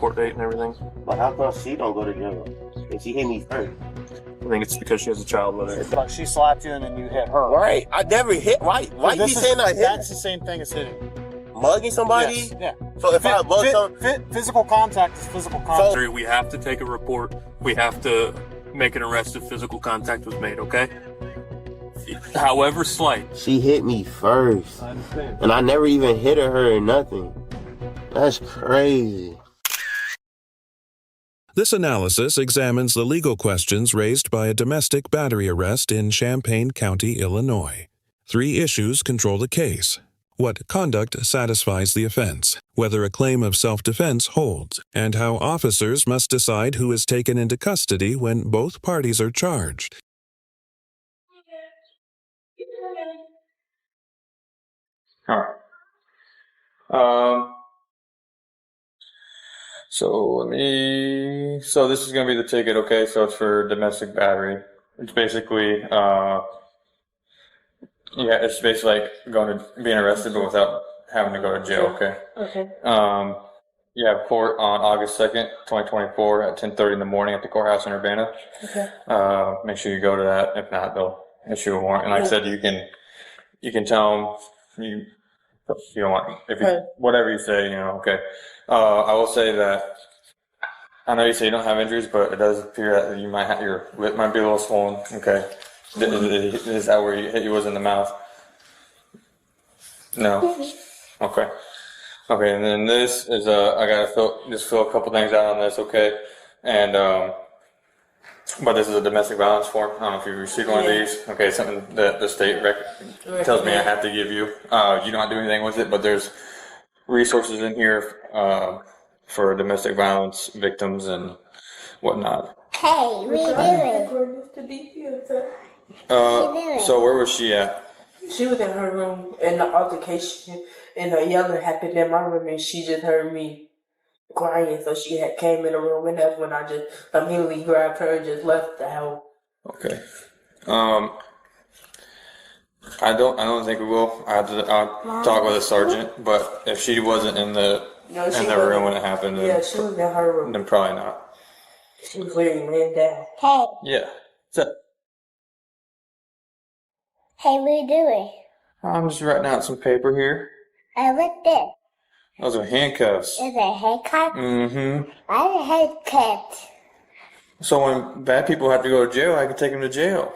court date and everything. But how come she don't go to jail? And she hit me first. I think it's because she has a child with her. It's like she slapped you and then you hit her. Right. I never hit. Why you saying I hit? That's the same thing as hitting. Mugging somebody? Yes. Yeah. So if I mug somebody... Physical contact is physical contact. So, we have to take a report. We have to make an arrest if physical contact was made, okay? However slight. She hit me first. I understand. And I never even hit her or nothing. That's crazy. This analysis examines the legal questions raised by a domestic battery arrest in Champaign County, Illinois. 3 issues control the case: what conduct satisfies the offense, whether a claim of self-defense holds, and how officers must decide who is taken into custody when both parties are charged. All right. So this is going to be the ticket, okay? So it's for domestic battery. It's basically, it's basically like being arrested, but without having to go to jail, okay? Okay. You have court on August 2nd, 2024 at 10:30 in the morning at the courthouse in Urbana. Okay. Make sure you go to that. If not, they'll issue a warrant. And like I said, you can tell them you don't want, whatever you say, okay. I will say that I know you say you don't have injuries, but it does appear that you might have, your lip might be a little swollen. Okay. Is that where he hit you was in the mouth? No. Okay. Okay, and then this is I gotta fill a couple things out on this, okay? And but this is a domestic violence form. I don't know if you received one of these. Okay, it's something that the state tells me I have to give you. You don't have to do anything with it, but there's resources in here for domestic violence victims and whatnot. Hey, what are you doing? So where was she at? She was in her room and the altercation and the yelling happened in my room and she just heard me crying, so she had came in the room and that's when I just immediately grabbed her and just left the house. Okay. I don't think we will. I'll talk with a sergeant, but if she wasn't in the room when it happened, then, she was in her room. Then probably not. She was literally laying down. Hey. Yeah. So, Hey, what are you doing? I'm just writing out some paper here. What's this? Those are handcuffs. Is it a haircut? Mm-hmm. I have a haircut. So when bad people have to go to jail, I can take them to jail.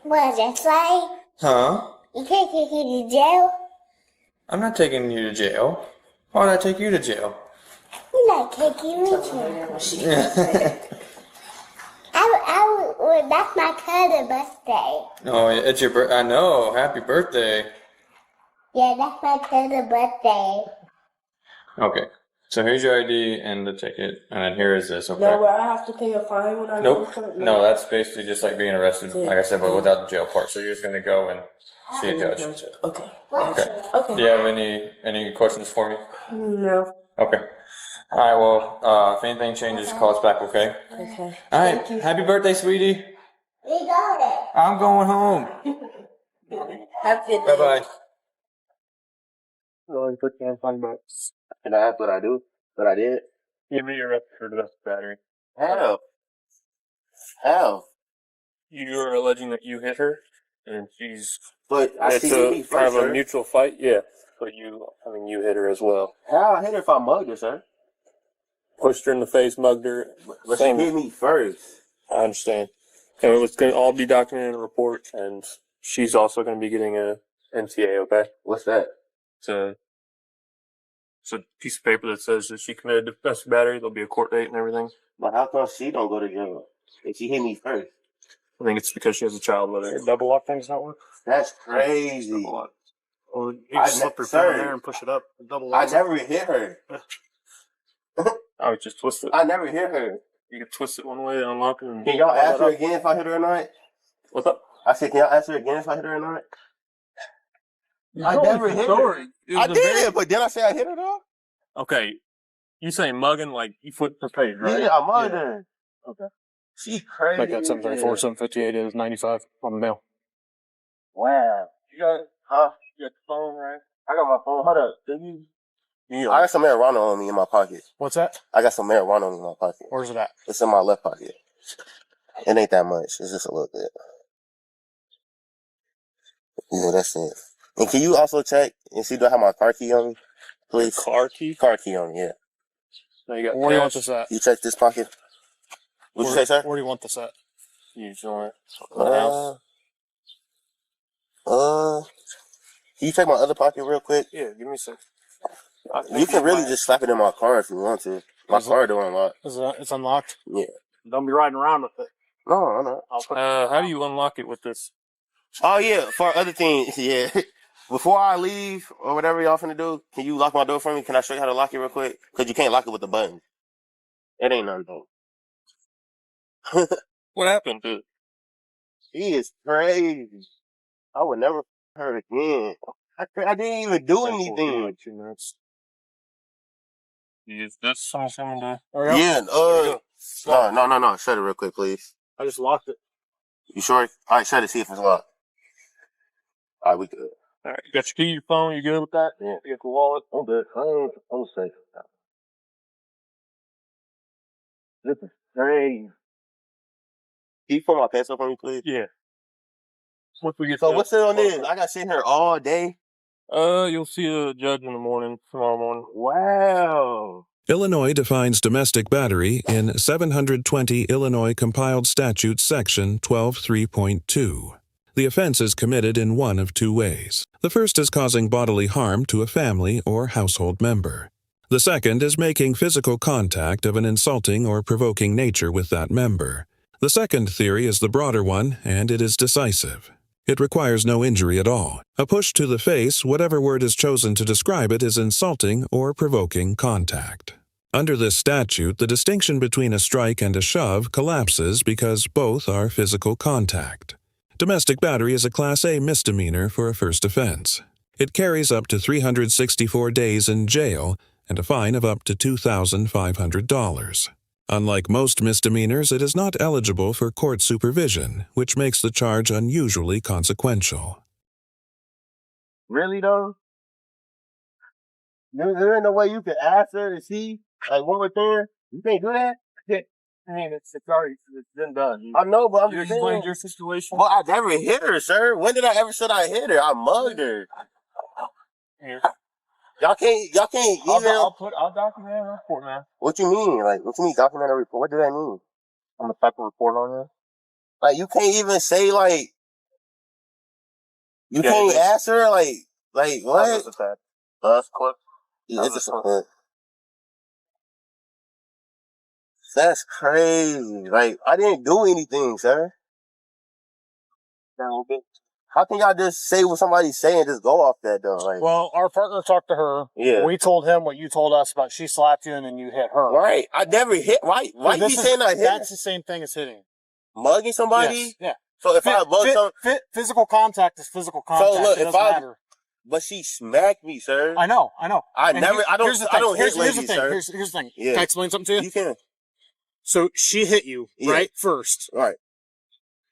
What, just like? Huh? You can't take you to jail? I'm not taking you to jail. Why would I take you to jail? You're not taking me to jail. That's my cousin's birthday. Oh, it's your birthday. I know. Happy birthday. Yeah, that's my cousin's birthday. Okay. So here's your ID and the ticket, and then here is this. Okay. No, but I have to pay a fine when I go to court. No, that's basically just like being arrested, like I said, but without the jail part. So you're just gonna go and see a judge. Okay. Okay. Okay. Do you have any questions for me? No. Okay. All right. Well, if anything changes, call us back. Okay. Okay. All right. Happy birthday, sweetie. We got it. I'm going home. Happy Bye bye. Well, you put down $5. And that's what I do. What I did. Give me your arrested for domestic battery. How? How? You are alleging that you hit her, and she's. But I see hit me first, kind of a sir. mutual fight. Yeah. But you hit her as well. How I hit her if I mugged her, sir? Pushed her in the face, mugged her. But she hit me first. I understand. And it's going to all be documented in a report, and she's also going to be getting a NTA, okay? What's that? It's a piece of paper that says that she committed domestic battery. There'll be a court date and everything. But how come she don't go to jail? And she hit me first. I think it's because she has a child with her. Double lock thing's not work? That's crazy. Well, you just slip her phone in there and push it up. Double lock. I never hit her. I would just twist it. I never hit her. You can twist it one way, unlock it, and... Can y'all ask her again if I hit her or not? What's up? I said, can y'all ask her again if I hit her or not? I never hit her. I did, but then I say I hit her though? Okay. You say mugging like you flip her page, right? Yeah, I mugged her. Okay. She crazy. Like that 734, 758 is 95 on the mail. Wow. You got Huh? You got the phone, right? I got my phone. Hold up. Yeah. I got some marijuana on me in my pocket. What's that? I got some marijuana on me in my pocket. Where's it at? It's in my left pocket. It ain't that much. It's just a little bit. Yeah, that's it. And can you also check and see do I have my car key on me? Please. Car key? Car key on me, yeah. No, you got where do you want this at? You check this pocket? What'd you say, sir? Where do you want this at? You join. Can you check my other pocket real quick? Yeah, give me a sec. You can really just slap it in my car if you want to. My car door unlocked. It's unlocked? Yeah. Don't be riding around with it. No, no. How do you unlock it with this? Oh, yeah, for other things, yeah. Before I leave or whatever y'all finna do, can you lock my door for me? Can I show you how to lock it real quick? Because you can't lock it with the button. It ain't nothing, though. What happened, dude? He is crazy. I would never hurt again. I didn't even do anything. Is this something to... Yeah, no. Shut it real quick, please. I just locked it. You sure? All right, shut it, see if it's locked. All right, we good. All right, you got your key, your phone, you good with that? Yeah. You got the wallet? I'm good. I'm safe. This is crazy. Can you pull my pencil for me, please? Yeah. Once we get So what's it on this? I got sitting here all day. You'll see a judge in the morning, tomorrow morning. Wow. Illinois defines domestic battery in 720 Illinois Compiled Statutes Section 12.3.2. The offense is committed in one of two ways. The first is causing bodily harm to a family or household member. The second is making physical contact of an insulting or provoking nature with that member. The second theory is the broader one, and it is decisive. It requires no injury at all. A push to the face, whatever word is chosen to describe it, is insulting or provoking contact. Under this statute, the distinction between a strike and a shove collapses because both are physical contact. Domestic battery is a Class A misdemeanor for a first offense. It carries up to 364 days in jail and a fine of up to $2,500. Unlike most misdemeanors, it is not eligible for court supervision, which makes the charge unusually consequential. Really, though? There ain't no way you can ask her to see, like, what was there? You can't do that? I mean, it's been done. I know, but I'm You just explained saying. your situation? Well, I never hit her, sir. When did I ever say I hit her? I mugged her. Here. Y'all can't email. I'll document a report, man. What you mean? Like, what you mean document a report? What does that mean? I'm gonna type a report on you. Like, you can't even say, like, you can't ask her, like what? That's quick. Yeah, it's just that's crazy. Like, I didn't do anything, sir. How can y'all just say what somebody's saying and just go off that, though? Like, Well, our partner talked to her. Yeah. We told him what you told us about she slapped you and then you hit her. right. I never hit. Why you saying I hit? That's the same thing as hitting. Mugging somebody? Yes. Yeah. So if I mug some... Physical contact is physical contact. So look, it doesn't matter. But she smacked me, sir. I know. I don't hit ladies, sir. Here's the thing. Yeah. Can I explain something to you? You can. So she hit you, right? First. Right.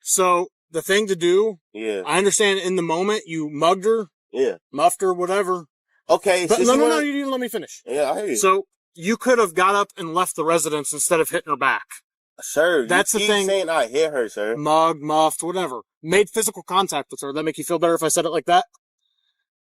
So the thing to do, Yeah. I understand in the moment you mugged her, Yeah. muffed her, whatever. Okay. But no, you didn't let me finish. Yeah, I hear you. So you could have got up and left the residence instead of hitting her back. Sir, That's you the keep thing. saying I hit her, sir. Mugged, muffed, whatever. Made physical contact with her. That make you feel better if I said it like that?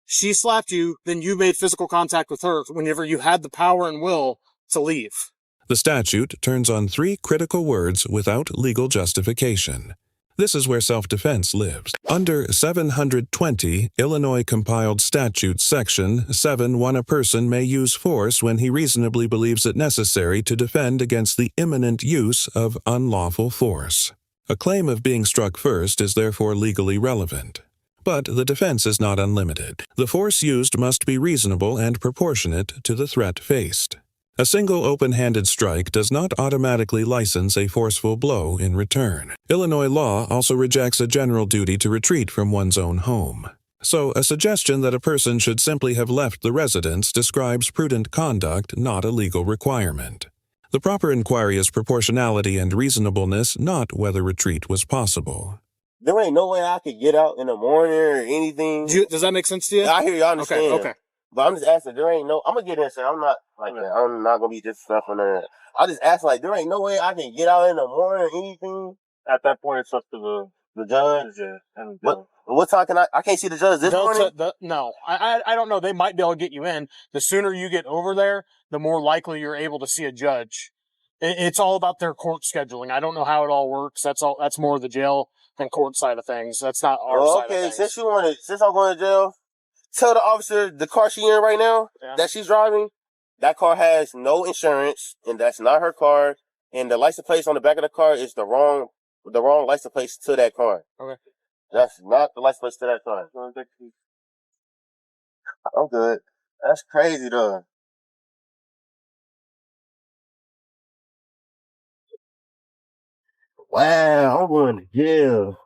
She slapped you, then you made physical contact with her whenever you had the power and will to leave. The statute turns on three critical words without legal justification. This is where self-defense lives. Under 720 Illinois Compiled Statutes Section 7.1, a person may use force when he reasonably believes it necessary to defend against the imminent use of unlawful force. A claim of being struck first is therefore legally relevant. But the defense is not unlimited. The force used must be reasonable and proportionate to the threat faced. A single open-handed strike does not automatically license a forceful blow in return. Illinois law also rejects a general duty to retreat from one's own home. So, a suggestion that a person should simply have left the residence describes prudent conduct, not a legal requirement. The proper inquiry is proportionality and reasonableness, not whether retreat was possible. There ain't no way I could get out in the morning or anything. Does that make sense to you? I hear you. I understand. Okay. But I'm just asking, there ain't no, I'm gonna get in, sir. I'm not like that. I'm not gonna be disrespectful on that. I just asked, like, there ain't no way I can get out in the morning or anything. At that point, it's up to the judge. And what time can I can't see the judge this morning? No, I don't know. They might be able to get you in. The sooner you get over there, the more likely you're able to see a judge. It's all about their court scheduling. I don't know how it all works. That's more the jail than court side of things. That's not our side of things. Since I'm going to jail, tell the officer the car she in right now that she's driving, that car has no insurance, and that's not her car. And the license plate on the back of the car is the wrong license plate to that car. Okay. That's not the license plate to that car. I'm good. That's crazy though. Wow, I'm going to jail.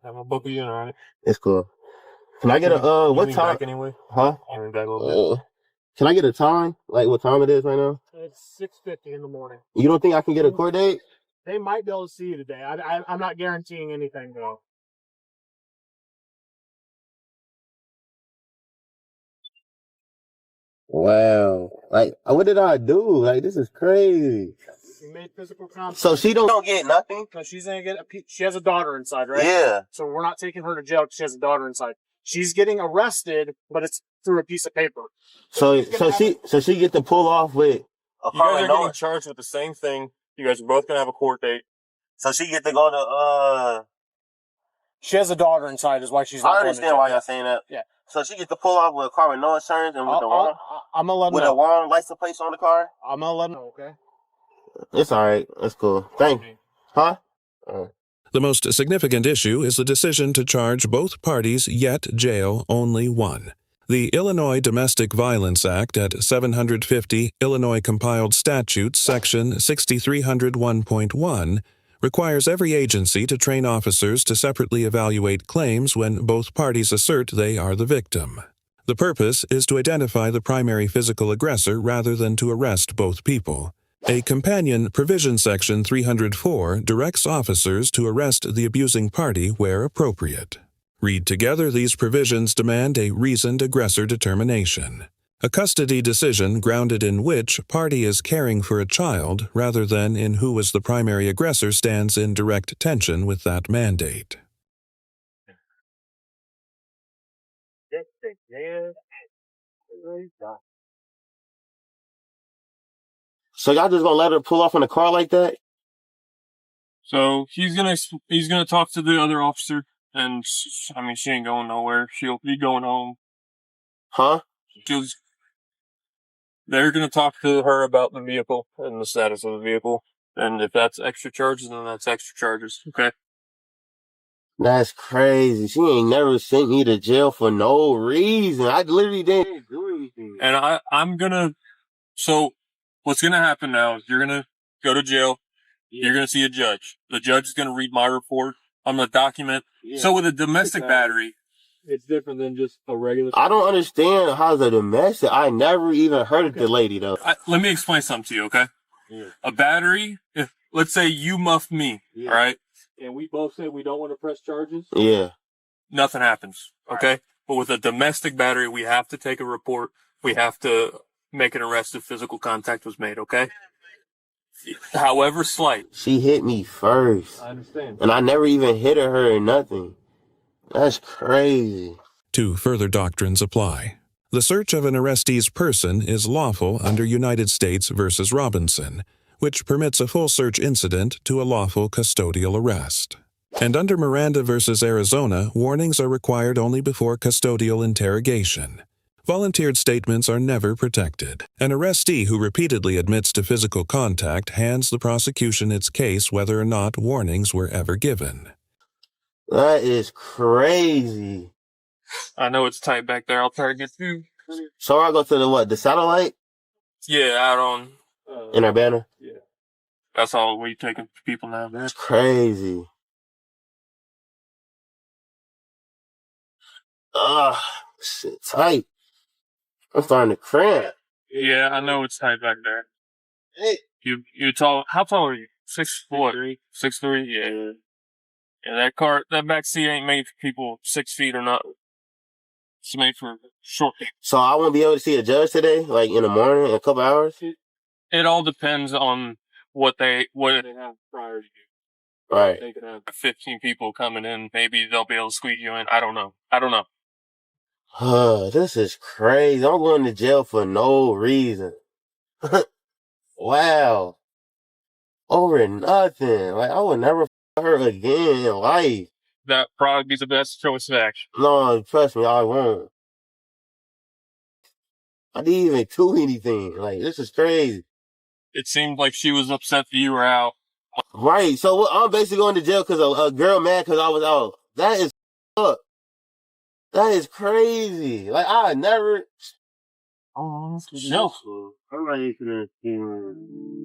I'm gonna book you in, alright? It's cool. Can I get a what time? Back anyway? Huh? Back a little bit. Can I get a time? Like what time it is right now? It's 6:50 in the morning. You don't think I can get a court date? They might be able to see you today. I'm not guaranteeing anything though. Wow. Like, what did I do? Like, this is crazy. You made physical contact. So she don't get nothing? No, she's gonna get she has a daughter inside, right? Yeah. So we're not taking her to jail because she has a daughter inside. She's getting arrested, but it's through a piece of paper. So she get to pull off with a You guys are getting charged with the same thing. You guys are both gonna have a court date. So she get to go to She has a daughter inside, is why she's not. I understand why y'all saying that. Yeah. So she gets to pull off with a car with no insurance and with I'm gonna let with a wrong license plate on the car. I'm gonna let know. Okay. It's all right. That's cool. Thank you. Huh? The most significant issue is the decision to charge both parties yet jail only one. The Illinois Domestic Violence Act at 750 Illinois Compiled Statutes Section 6301.1 requires every agency to train officers to separately evaluate claims when both parties assert they are the victim. The purpose is to identify the primary physical aggressor rather than to arrest both people. A companion provision section 304 directs officers to arrest the abusing party where appropriate. Read together, these provisions demand a reasoned aggressor determination, a custody decision grounded in which party is caring for a child rather than in who was the primary aggressor stands in direct tension with that mandate. So y'all just gonna let her pull off in a car like that? So he's gonna talk to the other officer, and I mean she ain't going nowhere. She'll be going home. Huh? They're gonna talk to her about the vehicle and the status of the vehicle, and if that's extra charges, then that's extra charges. Okay. That's crazy. She ain't never sent me to jail for no reason. I literally didn't do anything. And I'm gonna. So what's gonna happen now is you're gonna go to jail. Yeah. You're gonna see a judge. The judge is gonna read my report. I'm gonna document. Yeah. So with a domestic battery, it's different than just a regular. I don't understand how's a domestic. I never even heard of the lady though. Let me explain something to you, okay? Yeah. A battery. If let's say you muffed me, all right? And we both said we don't want to press charges. Yeah. Nothing happens, okay? Right. But with a domestic battery, we have to take a report. We have to make an arrest if physical contact was made, okay? However slight. She hit me first. I understand. And I never even hit her or nothing. That's crazy. Two further doctrines apply. The search of an arrestee's person is lawful under United States v. Robinson, which permits a full search incident to a lawful custodial arrest. And under Miranda v. Arizona, warnings are required only before custodial interrogation. Volunteered statements are never protected. An arrestee who repeatedly admits to physical contact hands the prosecution its case whether or not warnings were ever given. That is crazy. I know it's tight back there. I'll try to get through. So I go to the what? The satellite? Yeah, out on... in Urbana? Yeah. That's all we taking people now. That's crazy. Ugh, shit tight. I'm starting to cramp. Yeah, I know it's tight back there. Hey. You tall? How tall are you? 6'4"? 6'3"? Yeah. Yeah, that back seat ain't made for people 6 feet or not. It's made for short. So I won't be able to see a judge today, like in the morning, in a couple hours? It all depends on what they have prior to you. Right. They could have 15 people coming in. Maybe they'll be able to squeeze you in. I don't know. This is crazy. I'm going to jail for no reason. Wow. Over nothing. Like, I would never her again in life. That probably be the best choice of action. No, trust me, I won't. I didn't even do anything. Like, this is crazy. It seemed like she was upset that you were out. Right. So I'm basically going to jail because a girl mad because I was out. That is up. That is crazy. Like, I never. No. I'm not even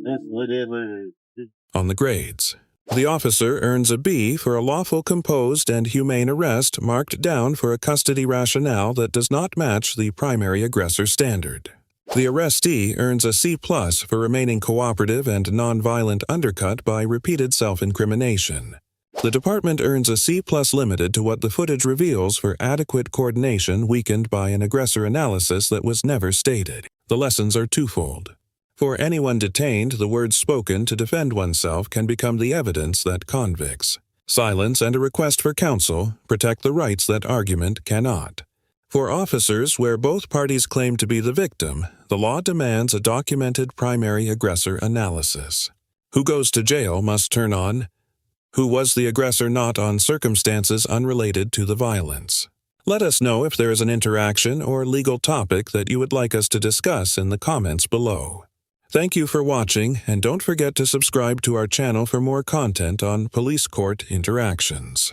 that's what it is. On the grades, the officer earns a B for a lawful, composed, and humane arrest marked down for a custody rationale that does not match the primary aggressor standard. The arrestee earns a C+ for remaining cooperative and nonviolent undercut by repeated self-incrimination. The department earns a C+ limited to what the footage reveals for adequate coordination weakened by an aggressor analysis that was never stated. The lessons are twofold. For anyone detained, the words spoken to defend oneself can become the evidence that convicts. Silence and a request for counsel protect the rights that argument cannot. For officers where both parties claim to be the victim, the law demands a documented primary aggressor analysis. Who goes to jail must turn on who was the aggressor not on circumstances unrelated to the violence. Let us know if there is an interaction or legal topic that you would like us to discuss in the comments below. Thank you for watching, and don't forget to subscribe to our channel for more content on police court interactions.